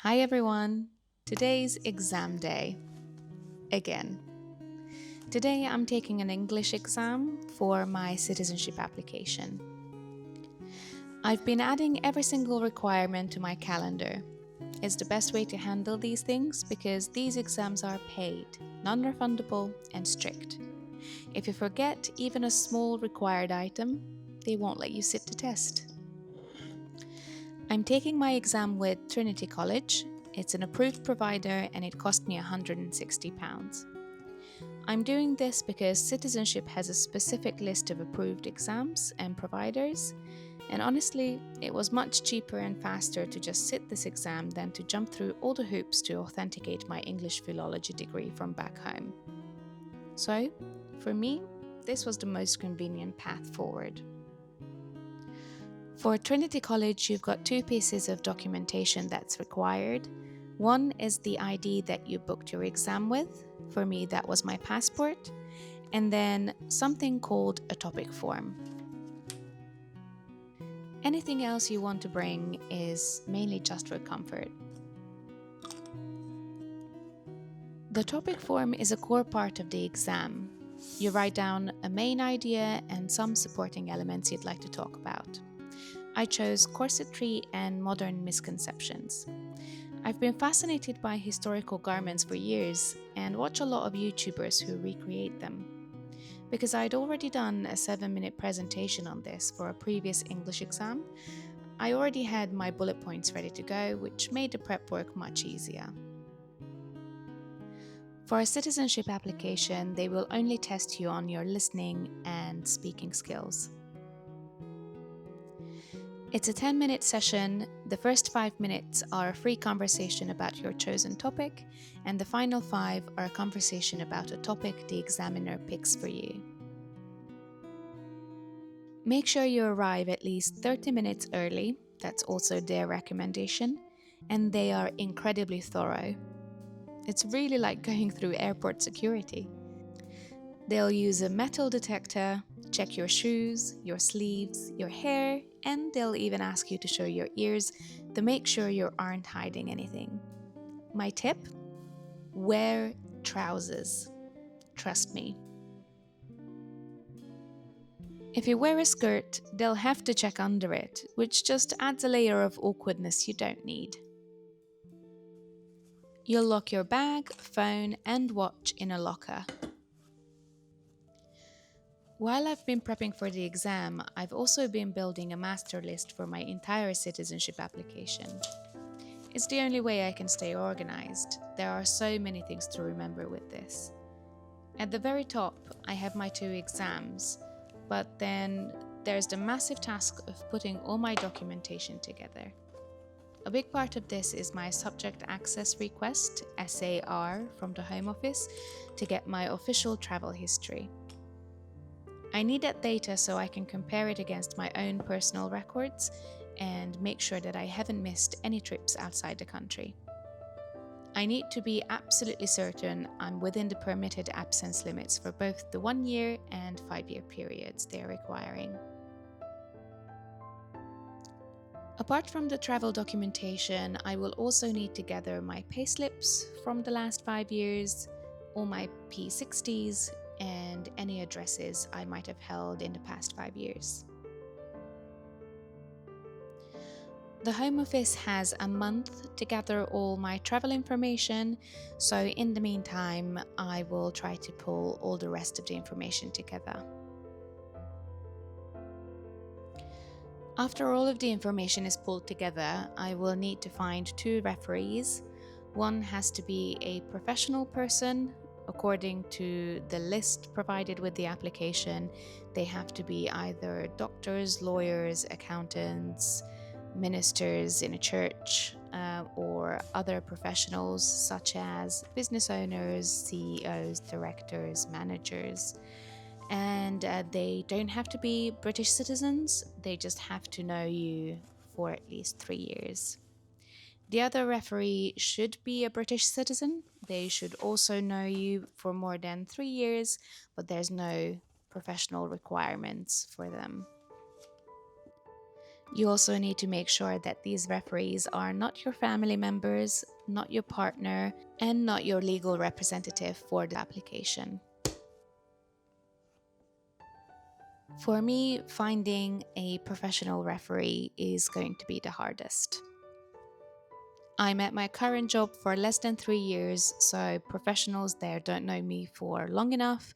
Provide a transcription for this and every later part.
Hi everyone! Today's exam day. Again. Today I'm taking an English exam for my citizenship application. I've been adding every single requirement to my calendar. It's the best way to handle these things because these exams are paid, non-refundable, and strict. If you forget even a small required item, they won't let you sit the test. I'm taking my exam with Trinity College. It's an approved provider and it cost me £160. I'm doing this because Citizenship has a specific list of approved exams and providers, and honestly, it was much cheaper and faster to just sit this exam than to jump through all the hoops to authenticate my English philology degree from back home. So, for me, this was the most convenient path forward. For Trinity College, you've got two pieces of documentation that's required. One is the ID that you booked your exam with. For me, that was my passport. And then something called a topic form. Anything else you want to bring is mainly just for comfort. The topic form is a core part of the exam. You write down a main idea and some supporting elements you'd like to talk about. I chose corsetry and modern misconceptions. I've been fascinated by historical garments for years and watch a lot of YouTubers who recreate them. Because I'd already done a 7-minute presentation on this for a previous English exam, I already had my bullet points ready to go, which made the prep work much easier. For a citizenship application, they will only test you on your listening and speaking skills. It's a 10-minute session. The first 5 minutes are a free conversation about your chosen topic, and the final 5 are a conversation about a topic the examiner picks for you. Make sure you arrive at least 30 minutes early, that's also their recommendation, and they are incredibly thorough. It's really like going through airport security. They'll use a metal detector, check your shoes, your sleeves, your hair, and they'll even ask you to show your ears to make sure you aren't hiding anything. My tip? Wear trousers. Trust me. If you wear a skirt, they'll have to check under it, which just adds a layer of awkwardness you don't need. You'll lock your bag, phone, and watch in a locker. While I've been prepping for the exam, I've also been building a master list for my entire citizenship application. It's the only way I can stay organized. There are so many things to remember with this. At the very top, I have my 2 exams, but then there's the massive task of putting all my documentation together. A big part of this is my subject access request, SAR, from the Home Office to get my official travel history. I need that data so I can compare it against my own personal records and make sure that I haven't missed any trips outside the country. I need to be absolutely certain I'm within the permitted absence limits for both the 1-year and 5-year periods they're requiring. Apart from the travel documentation, I will also need to gather my payslips from the last 5 years, all my P60s, and any addresses I might have held in the past 5 years. The Home Office has a month to gather all my travel information, so in the meantime, I will try to pull all the rest of the information together. After all of the information is pulled together, I will need to find 2 referees. One has to be a professional person. According to the list provided with the application, they have to be either doctors, lawyers, accountants, ministers in a church, or other professionals such as business owners, CEOs, directors, managers. And they don't have to be British citizens, they just have to know you for at least 3 years. The other referee should be a British citizen. They should also know you for more than 3 years, but there's no professional requirements for them. You also need to make sure that these referees are not your family members, not your partner, and not your legal representative for the application. For me, finding a professional referee is going to be the hardest. I'm at my current job for less than 3 years, so professionals there don't know me for long enough.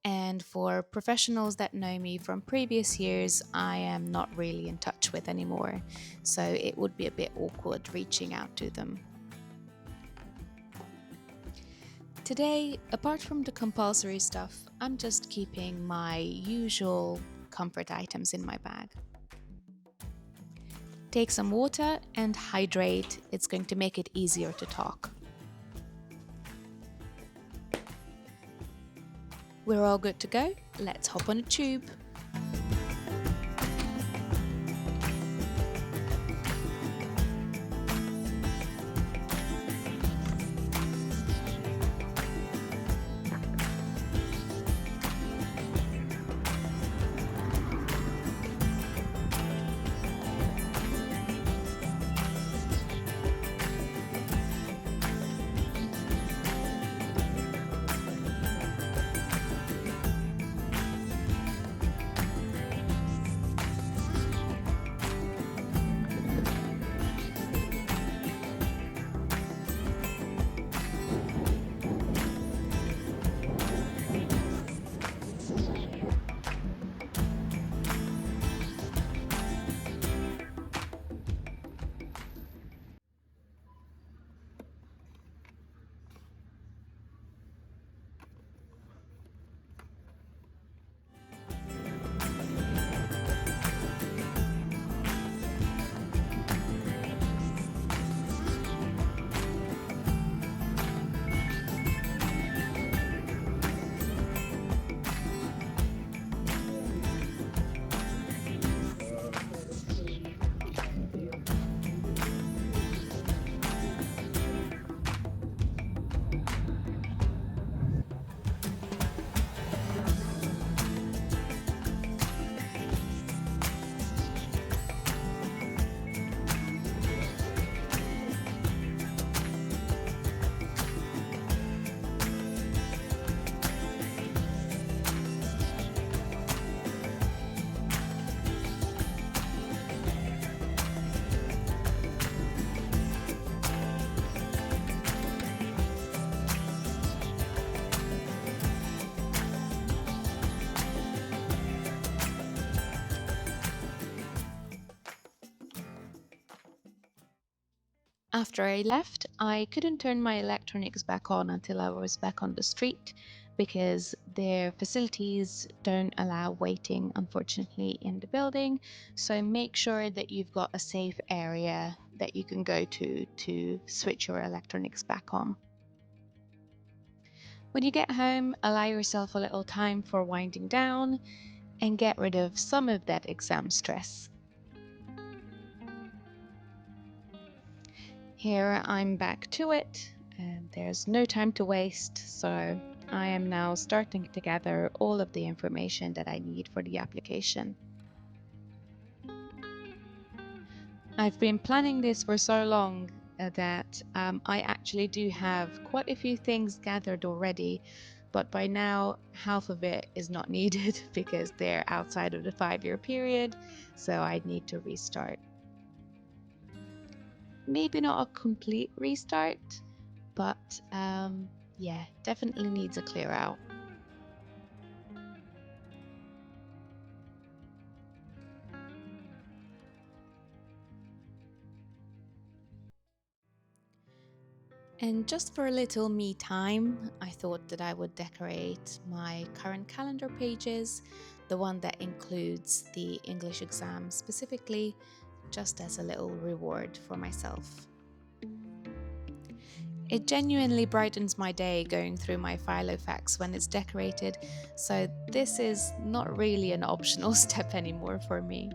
And for professionals that know me from previous years, I am not really in touch with anymore. So it would be a bit awkward reaching out to them. Today, apart from the compulsory stuff, I'm just keeping my usual comfort items in my bag. Take some water and hydrate. It's going to make it easier to talk. We're all good to go. Let's hop on a tube. After I left, I couldn't turn my electronics back on until I was back on the street because their facilities don't allow waiting, unfortunately, in the building. So make sure that you've got a safe area that you can go to switch your electronics back on. When you get home, allow yourself a little time for winding down and get rid of some of that exam stress. Here I'm back to it, and there's no time to waste, so I am now starting to gather all of the information that I need for the application. I've been planning this for so long that I actually do have quite a few things gathered already, but by now half of it is not needed because they're outside of the 5-year period, so I need to restart. Maybe not a complete restart, but yeah, definitely needs a clear out. And just for a little me time, I thought that I would decorate my current calendar pages, the one that includes the English exam specifically, just as a little reward for myself. It genuinely brightens my day going through my Filofax when it's decorated, so this is not really an optional step anymore for me.